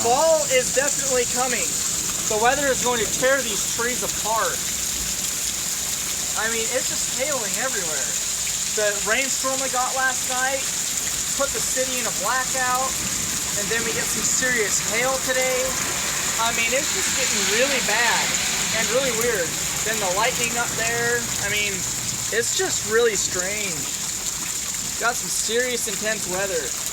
Fall is definitely coming. The weather is going to tear these trees apart. I mean, it's just hailing everywhere. The rainstorm we got last night put the city in a blackout, and then we get some serious hail today. I mean, it's just getting really bad and really weird. Then the lightning up there, I mean, it's just really strange. Got some serious intense weather.